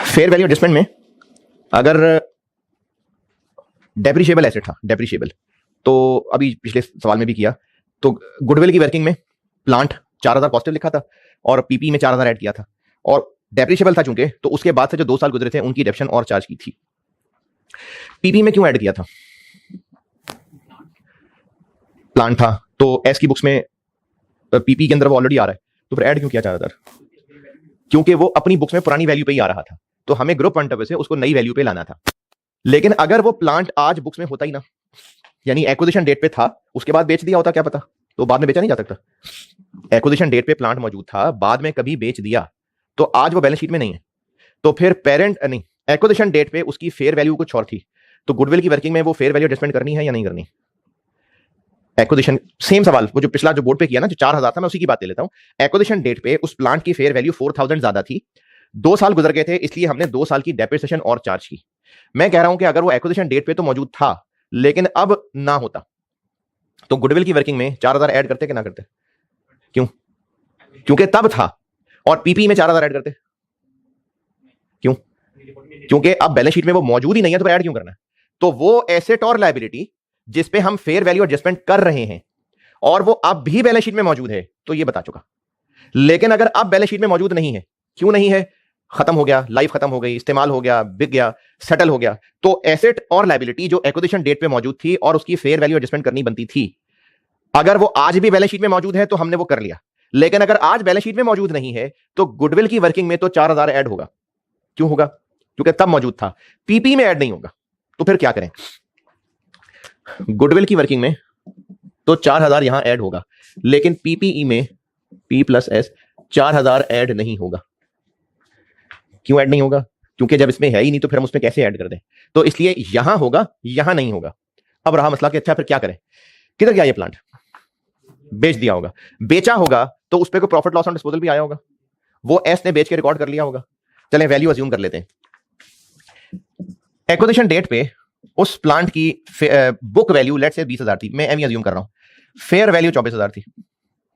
Fair value adjustment में अगर depreciable asset था, डेप्रिशिएबल, तो अभी पिछले सवाल में भी किया, तो गुडविल की वर्किंग में प्लांट 4000 पॉजिटिव लिखा था और पीपी में 4000 ऐड किया था, और डेप्रिशिएबल था चूंकि, तो उसके बाद से जो 2 साल गुजरे थे उनकी डेप्शन और चार्ज की थी। पीपी में क्यों ऐड किया था? प्लांट था, तो एस की बुक्स में पीपी के अंदर वो ऑलरेडी आ रहा है, तो फिर ऐड क्यों किया 4000? क्योंकि वो अपनी बुक्स में पुरानी वैल्यू पे ही आ रहा था, तो हमें ग्रुप पॉइंट ऑफ व्यू से उसको नई वैल्यू पे लाना था। लेकिन अगर वो प्लांट आज बुक्स में होता ही ना, यानी एक्विजिशन डेट पे था, उसके बाद बेच दिया होता, क्या पता, तो बाद में बेचा नहीं जा सकता। एक्विजिशन डेट पे प्लांट मौजूद था, बाद में कभी बेच दिया, तो आज वो बैलेंस शीट में नहीं है, तो फिर पेरेंट नहीं, एक्विजिशन डेट पे उसकी फेयर वैल्यू कुछ और थी, तो गुडविल की वर्किंग में वो फेयर वैल्यू एडजस्टमेंट करनी है या नहीं करनी? एक्विजिशन, सेम सवाल वो जो पिछला जो बोर्ड पे किया ना, जो 4000 था, मैं उसी की बात ले लेता हूं। एक्विजिशन डेट पे उस प्लांट की फेयर वैल्यू 4000 ज्यादा थी, 2 साल गुजर गए थे, इसलिए हमने 2 साल की डेप्रिसिएशन और चार्ज की। मैं कह रहा हूं कि अगर वो एक्विजिशन डेट पे तो मौजूद था, लेकिन अब ना होता, तो गुडविल की वर्किंग में 4000 ऐड करते कि ना करते? क्यों? क्योंकि तब था, और पीपी में 4000 ऐड करते क्यों? क्योंकि अब बैलेंस शीट में वो मौजूद ही नहीं है, तो ऐड क्यों करना है? तो वो एसेट और लायबिलिटी जिसपे हम फेयर वैल्यू एडजस्टमेंट कर रहे हैं, और वो अब भी बैलेंस शीट में मौजूद है, तो ये बता चुका। लेकिन अगर अब बैलेंस शीट में मौजूद नहीं है, क्यों नहीं है? खत्म हो गया, लाइफ खत्म हो गई, इस्तेमाल हो गया, बिक गया, सेटल हो गया, तो एसेट और लायबिलिटी जो एक्विजिशन डेट पे मौजूद थी और उसकी फेयर वैल्यू एडजस्टमेंट करनी बनती थी, अगर वो आज भी बैलेंस शीट में मौजूद है तो हमने वो कर लिया। लेकिन अगर आज बैलेंस शीट में मौजूद नहीं है, तो गुडविल की वर्किंग में तो 4000 ऐड होगा। क्यों होगा? क्योंकि तब मौजूद था। पीपी में ऐड नहीं होगा, तो फिर क्या करें? गुडविल की वर्किंग में तो 4000 यहां ऐड होगा, लेकिन पीपीई में पी प्लस एस 4000 ऐड नहीं होगा। क्यों ऐड नहीं होगा? क्योंकि जब इसमें है ही नहीं, तो फिर हम उसमें कैसे ऐड कर दें? तो इसलिए यहां होगा, यहां नहीं होगा। अब रहा मसला कि अच्छा फिर क्या करें? किधर गया ये प्लांट? बेच दिया होगा। बेचा होगा तो उस पर कोई प्रॉफिट लॉस ऑन डिस्पोजल भी आया होगा, वो एस ने बेच के रिकॉर्ड कर लिया होगा। चलें वैल्यू अज्यूम कर लेते हैं। एक्विजिशन डेट पे उस प्लांट की बुक वैल्यू लेट से 20,000 थी, मैं एम अज्यूम कर रहा हूं। फेयर वैल्यू 24,000 थी,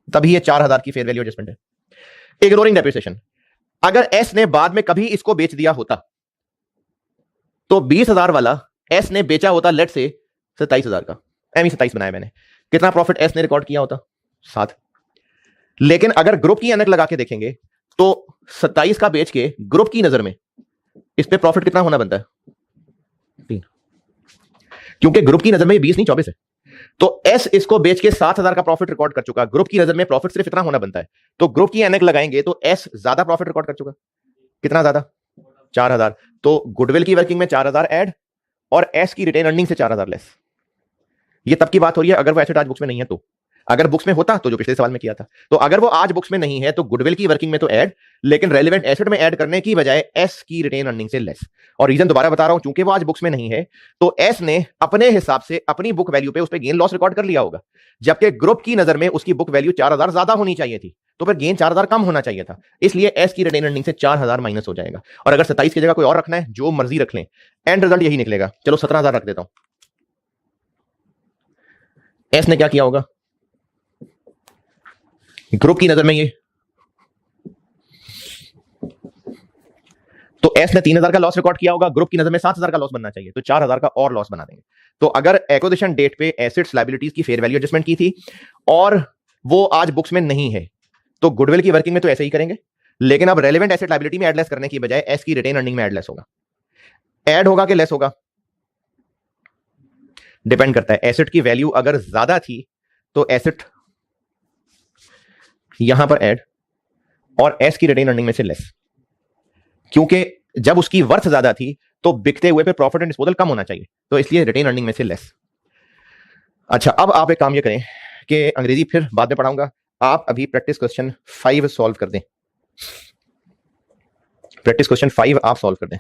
तभी ये 4,000 की फेयर वैल्यू एडजस्टमेंट है। इग्नोरिंग डेप्रिसिएशन, अगर एस ने बाद में कभी इसको बेच दिया होता, तो 20,000 वाला एस ने बेचा होता लेट से 27,000 का, एम 27 बनाया मैंने। कितना प्रॉफिट एस ने रिकॉर्ड किया होता? 7। लेकिन अगर ग्रुप की एनक लगा के देखेंगे, तो 27 का बेच के ग्रुप की नजर में इस पे प्रॉफिट कितना होना बनता है? 3, क्योंकि ग्रुप की नजर में 20 नहीं 24 है। तो एस इसको बेच के 7,000 का प्रॉफिट रिकॉर्ड कर चुका, ग्रुप की नजर में प्रॉफिट सिर्फ इतना होना बनता है, तो ग्रुप की एनक लगाएंगे तो एस ज्यादा प्रॉफिट रिकॉर्ड कर चुका। कितना ज्यादा? 4,000। तो गुडविल की वर्किंग में 4,000 ऐड और एस की रिटेन अर्निंग से 4,000 लेस। ये तब की बात हो रही है अगर वो एसेट आज बुक्स में नहीं है तो। अगर बुक्स में होता तो जो पिछले सवाल में किया था, तो अगर वो आज बुक्स में नहीं है तो गुडविल की वर्किंग में तो ऐड, लेकिन रेलेवेंट एसेट में ऐड करने की बजाय एस की रिटेन अर्निंग से लेस। और रीजन दोबारा बता रहा हूं, चूंकि वो आज बुक्स में नहीं है, तो एस ने अपने हिसाब से अपनी बुक वैल्यू पे उस पर गेन लॉस रिकॉर्ड कर लिया होगा, जबकि ग्रुप की नजर में उसकी बुक वैल्यू 4,000 ज्यादा होनी चाहिए थी, तो फिर गेन 4,000 कम होना चाहिए था, इसलिए एस की रिटेन अर्निंग से 4,000 माइनस हो जाएगा। और अगर 27 की जगह कोई और रखना है, जो मर्जी रख लें, एंड रिजल्ट यही निकलेगा। चलो 17,000 रख देता हूं। एस ने क्या किया होगा ग्रुप की नजर में? ये तो एस ने 3,000 का लॉस रिकॉर्ड किया होगा, ग्रुप की नजर में 7,000 का लॉस बनना चाहिए, तो 4,000 का और लॉस बना देंगे। तो अगर एक्विजिशन डेट पे एसेट्स लायबिलिटीज की फेयर वैल्यू एडजस्टमेंट की थी और वो आज बुक्स में नहीं है, तो गुडविल की वर्किंग में तो ऐसे ही करेंगे, लेकिन अब रेलेवेंट एसेट लायबिलिटी में एडलेस करने की बजाय एस की रिटेन अर्निंग में एडलेस होगा। ऐड होगा कि लेस होगा? डिपेंड करता है। एसेट की वैल्यू अगर ज्यादा थी तो एसेट यहां पर ऐड और एस की रिटेन अर्निंग में से लेस, क्योंकि जब उसकी वर्थ ज्यादा थी तो बिकते हुए पे प्रॉफिट एंड डिस्पोजल कम होना चाहिए, तो इसलिए रिटेन अर्निंग में से लेस। अच्छा, अब आप एक काम ये करें कि अंग्रेजी फिर बाद में पढ़ाऊंगा, आप अभी प्रैक्टिस क्वेश्चन 5 सॉल्व कर दें। प्रैक्टिस क्वेश्चन 5 आप सॉल्व कर दें।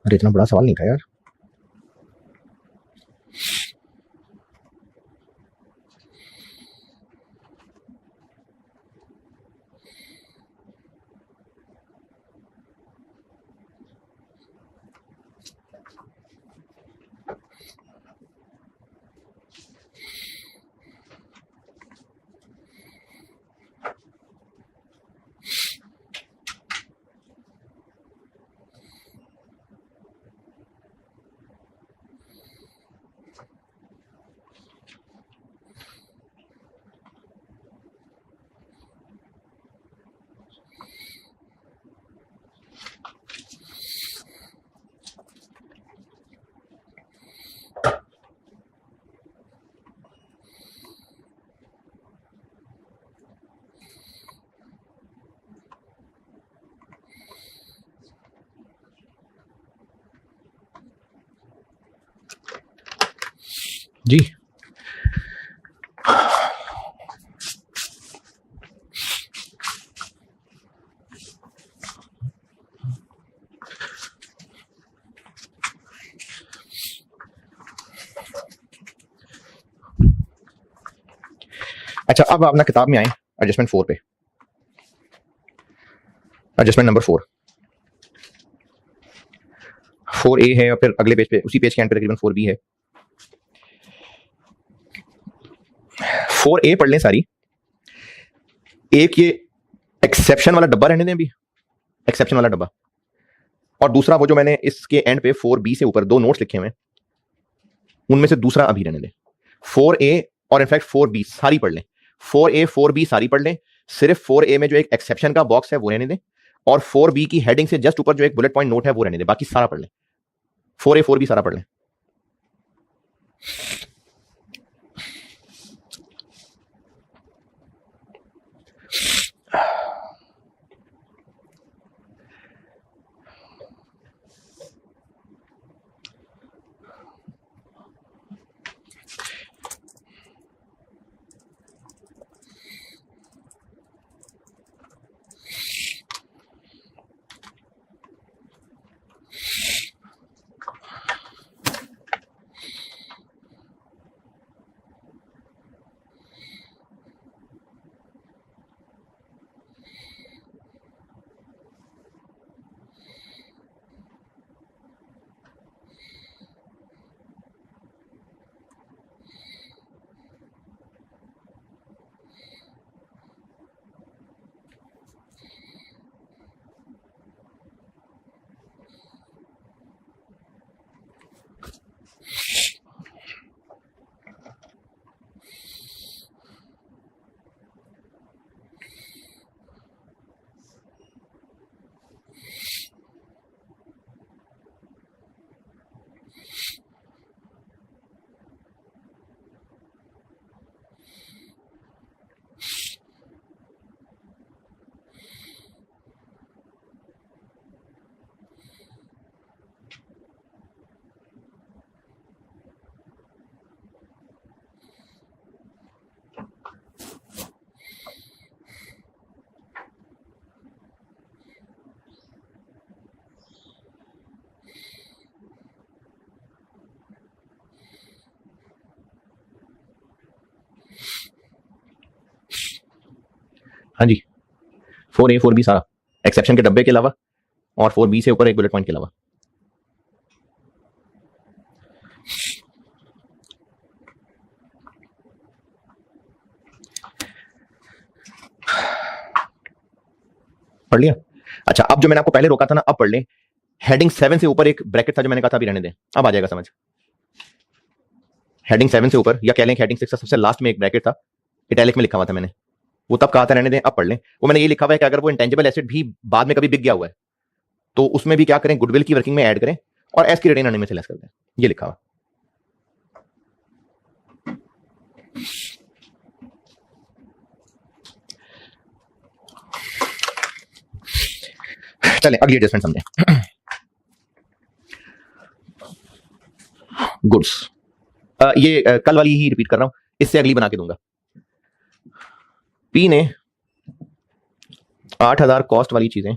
अरे इतना बड़ा सवाल नहीं था यार। जी अच्छा, अब अपना किताब में आए एडजस्टमेंट 4 पे। एडजस्टमेंट नंबर 4A है और फिर अगले पेज पे, उसी पेज के एंड पे तकरीबन 4B है। 4A पढ़ लें सारी। एक ये एक्सेप्शन वाला डब्बा रहने दें अभी, एक्सेप्शन वाला डब्बा, और दूसरा वो जो मैंने इसके एंड पे 4B से ऊपर 2 नोट्स लिखे हुए हैं, उनमें से दूसरा अभी रहने दें। 4A और इनफैक्ट 4B सारी पढ़ लें। 4A 4B सारी पढ़ लें। सिर्फ 4A में जो एक एक्सेप्शन का बॉक्स है वो रहने दें, और 4B की हेडिंग से जस्ट ऊपर जो एक बुलेट पॉइंट नोट है वो रहने दें, बाकी सारा पढ़ लें। 4A 4B सारा पढ़ लें। हाँ जी, 4A 4B सारा, एक्सेप्शन के डब्बे के अलावा और 4B से ऊपर एक बुलेट पॉइंट के अलावा। पढ़ लिया? अच्छा, अब जो मैंने आपको पहले रोका था ना, अब पढ़ लें। हेडिंग 7 से ऊपर एक ब्रैकेट था जो मैंने कहा था अभी रहने दें, अब आ जाएगा समझ। हेडिंग 7 से ऊपर, या कह लें हेडिंग 6 का सबसे लास्ट में एक ब्रैकेट था, इटैलिक में लिखा हुआ था मैंने, वो तब कहा था रहने दें, अब पढ़ लें। वो मैंने ये लिखा हुआ है कि अगर वो इंटेंजिबल एसेट भी बाद में कभी बिक गया हुआ है तो उसमें भी क्या करें, गुडविल की वर्किंग में ऐड करें और एस की रिटेन अर्निंग में से लेस कर दें, ये लिखा हुआ। चलें अगली एडजस्टमेंट समझें। गुड्स, ये कल वाली ही रिपीट कर रहा हूं, इससे अगली बना के दूंगा। पी ने 8,000 कॉस्ट वाली चीजें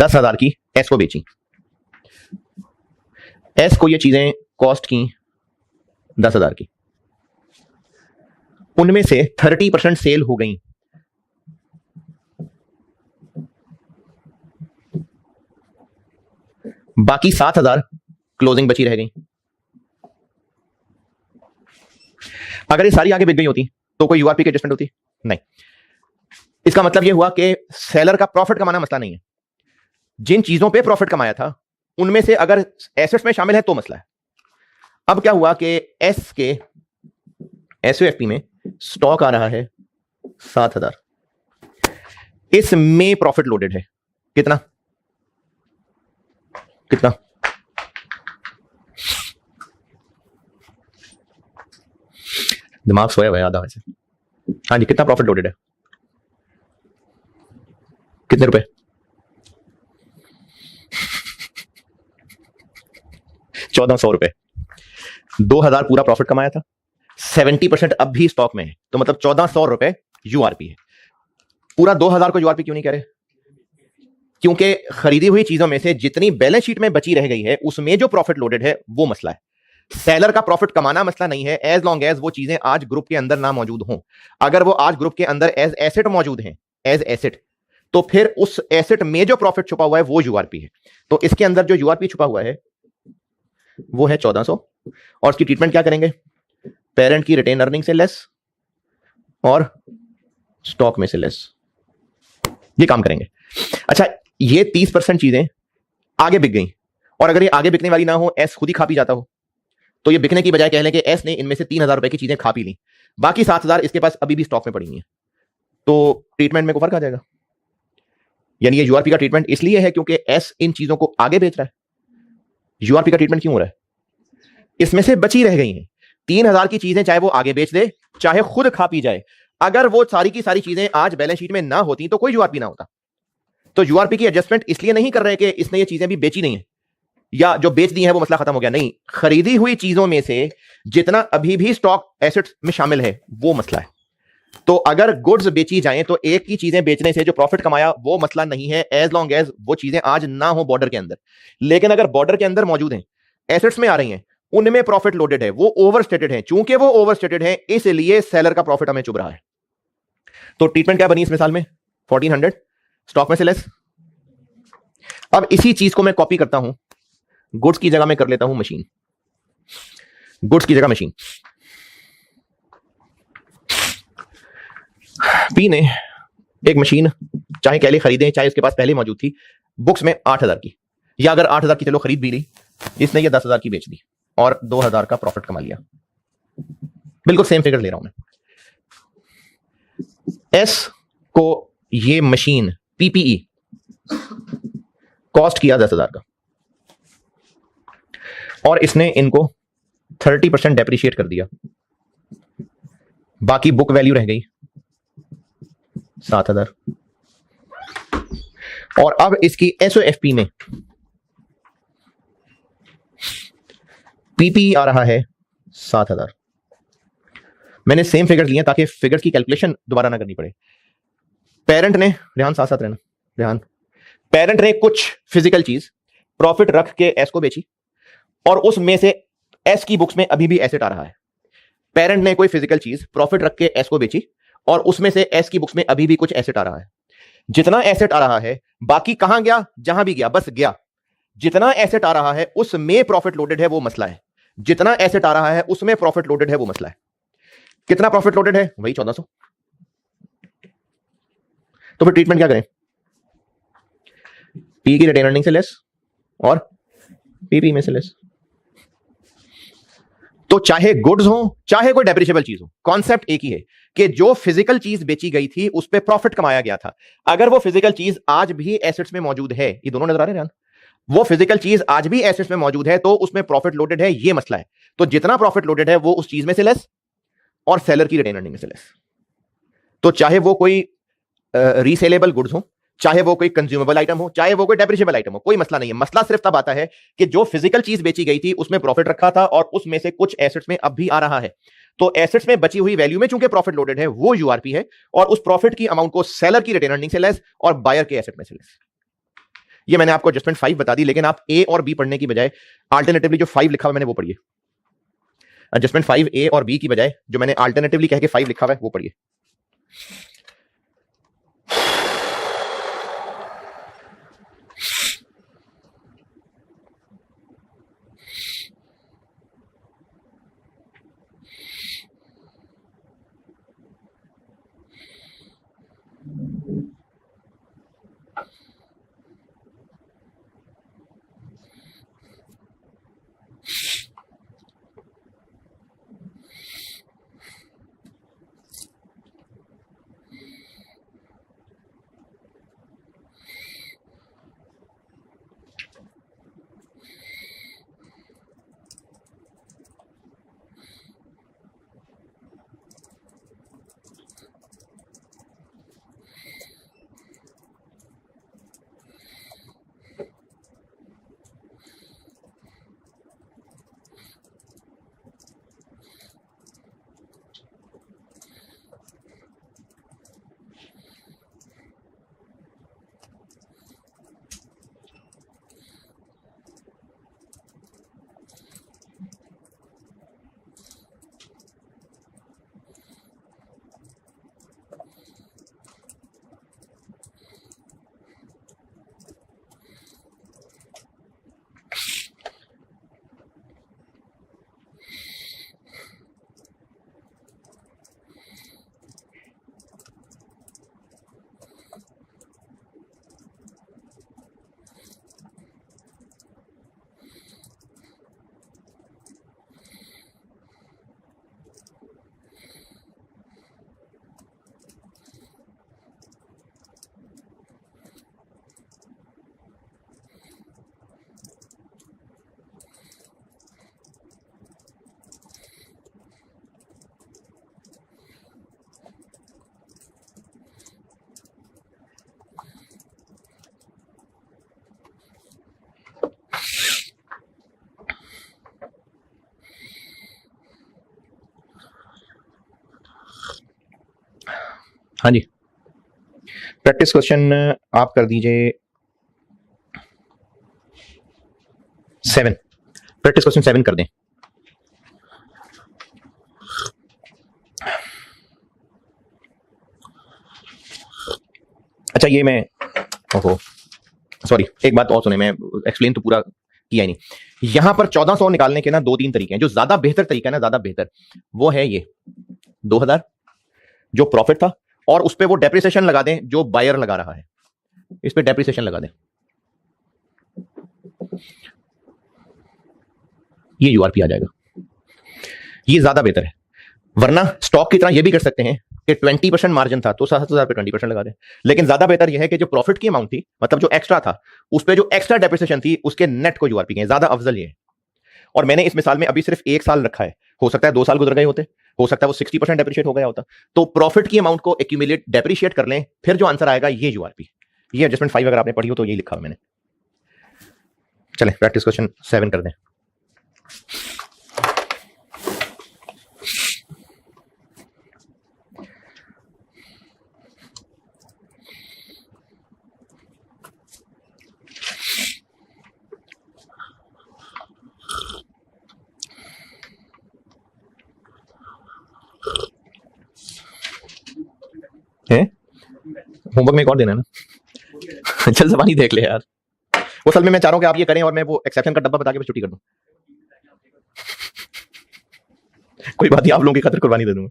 10,000 की एस को बेची, एस को ये चीजें कॉस्ट की 10,000 की, उनमें से 30% सेल हो गई, बाकी 7,000 क्लोजिंग बची रह गई। अगर ये सारी आगे बिक गई होती तो कोई यूआरपी की एडजस्टमेंट होती? नहीं। इसका मतलब यह हुआ कि सेलर का प्रॉफिट कमाना मसला नहीं है, जिन चीजों पे प्रॉफिट कमाया था उनमें से अगर एसेट्स में शामिल है तो मसला है। अब क्या हुआ कि एस के एसओएफपी में स्टॉक आ रहा है 7,000, इसमें प्रॉफिट लोडेड है कितना कितना? दिमाग सोया हुआ है आधा वैसे। हाँ जी, कितना प्रॉफिट लोडेड है? कितने रुपए? 1,400 रुपए। 2,000 पूरा प्रॉफिट कमाया था, 70% अब भी स्टॉक में है, तो मतलब 1,400 रुपए यूआरपी है। पूरा 2,000 को यूआरपी क्यों नहीं कह रहे? क्योंकि खरीदी हुई चीजों में से जितनी बैलेंस शीट में बची रह गई है उसमें जो प्रॉफिट लोडेड है वो मसला है। सेलर का प्रॉफिट कमाना मसला नहीं है, एज लॉन्ग एज वो चीजें आज ग्रुप के अंदर ना मौजूद हों। अगर वो आज ग्रुप के अंदर एज एसेट मौजूद हैं, एज एसेट, तो फिर उस एसेट में जो प्रॉफिट छुपा हुआ है वो यूआरपी है। तो इसके अंदर जो यूआरपी छुपा हुआ है वो है 1,400, और उसकी ट्रीटमेंट क्या करेंगे? पेरेंट की रिटेन अर्निंग से लेस और स्टॉक में से लेस, ये काम करेंगे। अच्छा, ये 30% चीजें आगे बिक गई, और अगर ये आगे बिकने वाली ना हो, एस खुद ही खा पी जाता हो, तो ये बिकने की बजाय कह लें कि एस ने इनमें से 3,000 रुपए की चीजें खा पी ली, बाकी 7,000 इसके पास अभी भी स्टॉक में पड़ी हुई है, तो ट्रीटमेंट में को फर्क आ जाएगा। यानी ये यूआरपी का ट्रीटमेंट इसलिए है क्योंकि एस इन चीजों को आगे बेच रहा है। यूआरपी का ट्रीटमेंट क्यों हो रहा है? इसमें से बची रह गई हैं 3,000 की चीजें, चाहे वो आगे बेच दे चाहे खुद खा पी जाए, अगर वो सारी की सारी चीजें आज बैलेंस शीट में ना होती तो कोई यूआरपी ना होता। तो यूआरपी की एडजस्टमेंट इसलिए नहीं कर रहे कि इसने ये चीजें भी बेची नहीं है या जो बेच दी है वो मसला खत्म हो गया, नहीं, खरीदी हुई चीजों में से जितना अभी भी स्टॉक एसेट्स में शामिल है वो मसला है। तो अगर गुड्स बेची जाएं तो एक की चीजें बेचने से जो प्रॉफिट कमाया वो मसला नहीं है, एज लॉन्ग एज वो चीजें आज ना हो बॉर्डर के अंदर। लेकिन अगर बॉर्डर के अंदर मौजूद हैं, एसेट्स में आ रही हैं, उनमें प्रॉफिट लोडेड है, वो ओवरस्टेटेड है, चूंकि वो ओवरस्टेटेड है इसलिए सेलर का प्रॉफिट हमें चुभ रहा है। तो ट्रीटमेंट क्या बनी इस मिसाल में? 1,400 स्टॉक में से लेस। अब इसी चीज को मैं कॉपी करता हूं, गुड्स की जगह में कर लेता हूं मशीन, गुड्स की जगह मशीन। पी ने एक मशीन चाहे कह ले खरीदे, चाहे उसके पास पहले मौजूद थी, बुक्स में 8,000 की, या अगर 8,000 की चलो खरीद भी ली, इसने ये 10,000 की बेच दी और 2,000 का प्रॉफिट कमा लिया। बिल्कुल सेम फिगर ले रहा हूं मैं। एस को ये मशीन पीपीई कॉस्ट किया 10,000 का, और इसने इनको 30% डेप्रिशिएट कर दिया, बाकी बुक वैल्यू रह गई 7,000। और अब इसकी एसओएफपी में पीपी आ रहा है 7,000। मैंने सेम फिगर लिए ताकि फिगर की कैलकुलेशन दोबारा ना करनी पड़े। पेरेंट ने, रेहान साथ साथ रहना, रेहान, पेरेंट ने कुछ फिजिकल चीज प्रॉफिट रख के एस को बेची, और उसमें से एस की बुक्स में अभी भी एसेट आ रहा है। पेरेंट ने कोई फिजिकल चीज प्रॉफिट रख के एस को बेची, और उसमें से एस की बुक्स में अभी भी कुछ एसेट आ रहा है। जितना एसेट आ रहा है, बाकी कहां गया? जहां भी गया बस गया। जितना एसेट आ रहा है उसमें प्रॉफिट लोडेड है वो मसला है, जितना एसेट आ रहा है उसमें प्रॉफिट लोडेड है वो मसला है। कितना प्रॉफिट लोडेड है? वही 1,400। तो फिर ट्रीटमेंट क्या करें? पी की रिटेन अर्निंग से लेस और पीपी में से लेस। तो चाहे गुड्स हो चाहे कोई डेप्रिशिएबल चीज हो, कॉन्सेप्ट एक ही है कि जो फिजिकल चीज बेची गई थी उस पर प्रॉफिट कमाया गया था, अगर वो फिजिकल चीज आज भी एसेट्स में मौजूद है, ये दोनों नजर आ रहे हैं, वो फिजिकल चीज आज भी एसेट्स में मौजूद है तो उसमें प्रॉफिट लोडेड है, ये मसला है। तो जितना प्रॉफिट लोडेड है वो उस चीज में से लेस और सेलर की रिटेन अर्निंग में से लेस। तो चाहे वो कोई रीसेलेबल गुड्स हो, चाहे वो कोई कंज्यूमेबल आइटम हो, चाहे वो कोई डेप्रिशिएबल आइटम हो, कोई मसला नहीं है। मसला सिर्फ तब आता है कि जो फिजिकल चीज बेची गई थी उसमें प्रॉफिट रखा था और उसमें से कुछ एसेट्स में अब भी आ रहा है। तो एसेट्स में बची हुई वैल्यू में चूंकि प्रॉफिट लोडेड है वो यूआरपी है, और उस प्रॉफिट की अमाउंट को सेलर की रिटेन अर्निंग से लेस और बायर के एसेट में से लेस। ये मैंने आपको एडजस्टमेंट 5 बता दी, लेकिन आप ए और बी पढ़ने की बजाय अल्टरनेटिवली जो 5 लिखा हुआ मैंने वो पढ़िए। एडजस्टमेंट 5 ए और बी की बजाय जो मैंने अल्टरनेटिवली कह के 5 लिखा हुआ है वो पढ़िए। हाँ जी, प्रैक्टिस क्वेश्चन आप कर दीजिए 7। प्रैक्टिस क्वेश्चन 7 कर दें। अच्छा ये मैं ओहो सॉरी, एक बात और सुने, मैं एक्सप्लेन तो पूरा किया ही नहीं। यहां पर 1400 निकालने के ना 2-3 तरीके हैं। जो ज्यादा बेहतर तरीका है ना, ज्यादा बेहतर, वो है ये 2000 जो प्रॉफिट था, और उस पर वो डेप्रिसिएशन लगा दें जो बायर लगा रहा है, इस पे डेप्रिसिएशन लगा दें, ये यूआरपी आ जाएगा। ये ज्यादा बेहतर है। वरना स्टॉक की तरह ये भी कर सकते हैं कि 20% मार्जिन था तो 7000 पे 20% लगा दें, लेकिन ज्यादा बेहतर यह है कि जो प्रॉफिट की अमाउंट थी, मतलब जो एक्स्ट्रा था, उस पे जो एक्स्ट्रा डेप्रिसिएशन थी उसके नेट को यूआरपी कहें, ज्यादा अफजल ये है। और मैंने इस मिसाल में अभी सिर्फ 1 साल रखा है, हो सकता है 2 साल गुजर गए होते, हो सकता है वो 60% डेप्रिशिएट हो गया होता। तो प्रॉफिट की अमाउंट को एक्यूमुलेट डेप्रिशिएट कर लें, फिर जो आंसर आएगा ये यूआरपी। ये एडजस्टमेंट 5 अगर आपने पढ़ी हो तो ये लिखा हुआ मैंने। चलें प्रैक्टिस क्वेश्चन 7 कर दें। होमवर्क में एक और देना है ना। चल जबानी देख ले यार। वो असल में मैं चाह रहा हूं कि आप ये करें और मैं वो एक्सेप्शन का डब्बा बता के बस छुट्टी कर दूं। कोई बात नहीं, आप लोगों की खातिर कुर्बानी दे दूंगा।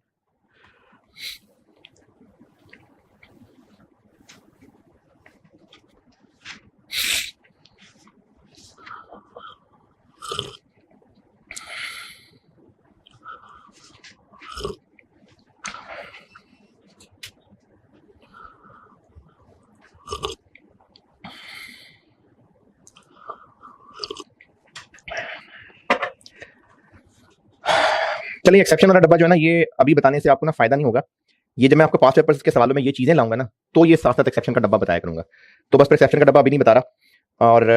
चलिए एक्सेप्शन वाला डब्बा जो है ना, ये अभी बताने से आपको ना फायदा नहीं होगा। ये जब मैं आपको पास्ट पेपर्स के सवालों में ये चीजें लाऊंगा ना, तो ये साथ साथ एक्सेप्शन का डब्बा बताया करूंगा। तो बस एक्सेप्शन का डब्बा अभी नहीं बता रहा। और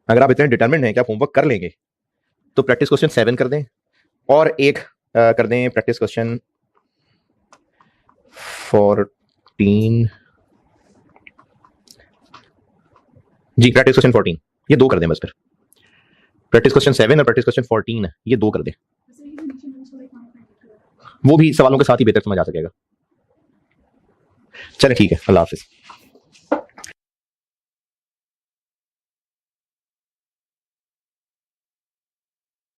अगर आप इतने डिटरमिन्ड हैं कि आप होमवर्क कर लेंगे तो प्रैक्टिस क्वेश्चन 7 कर दें, और एक कर दें प्रैक्टिस क्वेश्चन 14 जी प्रैक्टिस क्वेश्चन 14 ये 2 कर दें बस, फिर प्रैक्टिस क्वेश्चन 7 और प्रैक्टिस क्वेश्चन 14 ये 2 कर दें, वो भी सवालों के साथ ही बेहतर समझ आ सकेगा। चलें ठीक है, अल्लाह हाफिज।